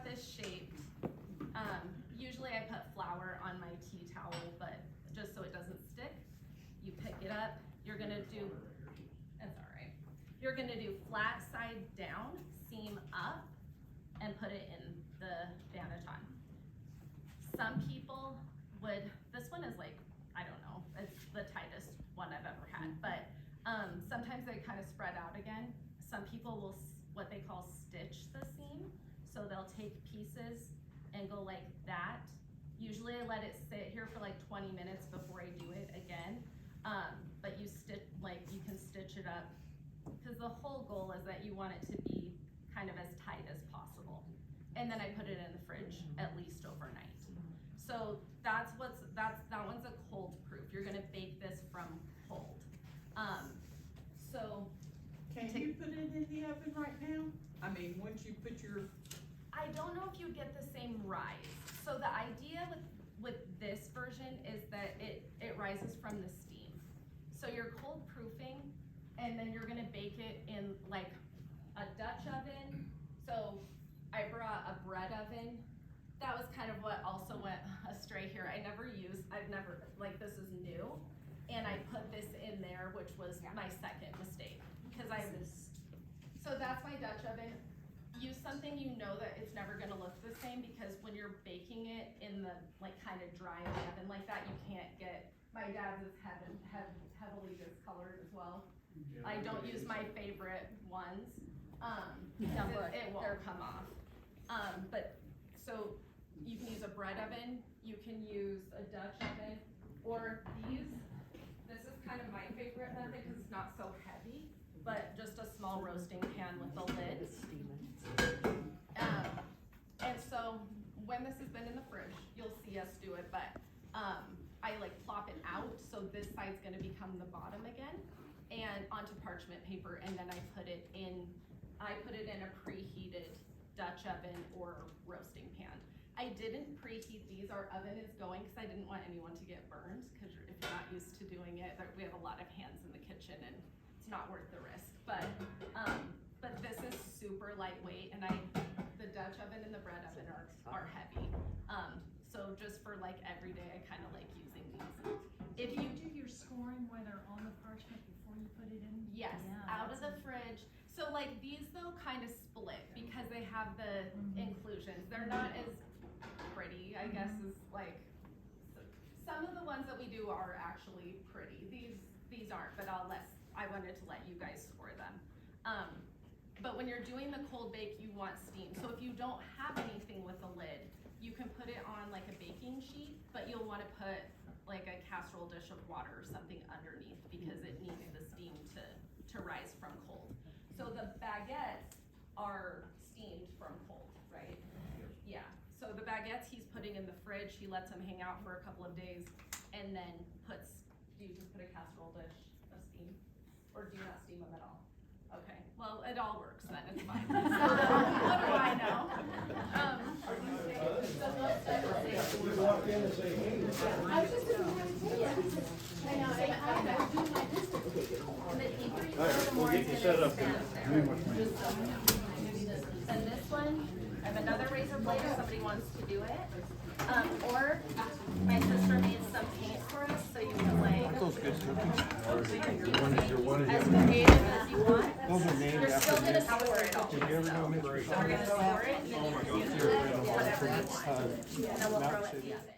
this shaped. Usually I put flour on my tea towel, but just so it doesn't stick, you pick it up. You're gonna do, that's all right. You're gonna do flat side down, seam up, and put it in the banneton. Some people would, this one is like, I don't know, it's the tightest one I've ever had, but sometimes they kind of spread out again. Some people will, what they call stitch the seam. So they'll take pieces and go like that. Usually I let it sit here for like 20 minutes before I do it again. But you stitch, like you can stitch it up, because the whole goal is that you want it to be kind of as tight as possible. And then I put it in the fridge at least overnight. So that one's a cold proof. You're gonna bake this from cold. Can you put it in the oven right now? I mean, once you put your... I don't know if you get the same rise. So the idea with this version is that it rises from the steam. So you're cold proofing, and then you're gonna bake it in like a Dutch oven. So I brought a bread oven. That was kind of what also went astray here. I've never, like this is new. And I put this in there, which was my second mistake. So that's my Dutch oven. Use something you know that it's never gonna look the same, because when you're baking it in the like kind of dry in the oven like that, you can't get, my dad's is heavily discolored as well. I don't use my favorite ones, it won't come off. But so you can use a bread oven, you can use a Dutch oven, or these. This is kind of my favorite method because it's not so heavy, but just a small roasting pan with a lid. And so when this has been in the fridge, you'll see us do it, but I like plop it out, so this side's gonna become the bottom again, and onto parchment paper, and then I put it in a preheated Dutch oven or roasting pan. I didn't preheat these. Our oven is going because I didn't want anyone to get burned, because if you're not used to doing it, we have a lot of hands in the kitchen and it's not worth the risk. But this is super lightweight, and the Dutch oven and the bread oven are heavy. So just for like every day, I kind of like using these. If you do your scoring when they're on the parchment before you put it in? Yes, out of the fridge. So like these though kind of split because they have the inclusions. They're not as pretty, I guess, is like, some of the ones that we do are actually pretty. These aren't, but I wanted to let you guys score them. But when you're doing the cold bake, you want steam. So if you don't have anything with a lid, you can put it on like a baking sheet, but you'll want to put like a casserole dish of water or something underneath, because it needs the steam to rise from cold. So the baguettes are steamed from cold, right? Yeah. So the baguettes he's putting in the fridge, he lets them hang out for a couple of days, and then do you just put a casserole dish of steam? Or do you not steam them at all? Okay, well, it all works then, it's fine. What do I know? You walk in and say, hey. I was just going to tell you. I know, I do my business. All right, we'll get you set up here. And this one, I have another razor blade if somebody wants to do it. Or my sister made some paint for us, so you can like, Those good cookies. as creative as you want. Those are named You're still after gonna me. store it all. Did you ever know Mr. So we're gonna store it, and then you can use it whatever you want. And then we'll throw it in the oven.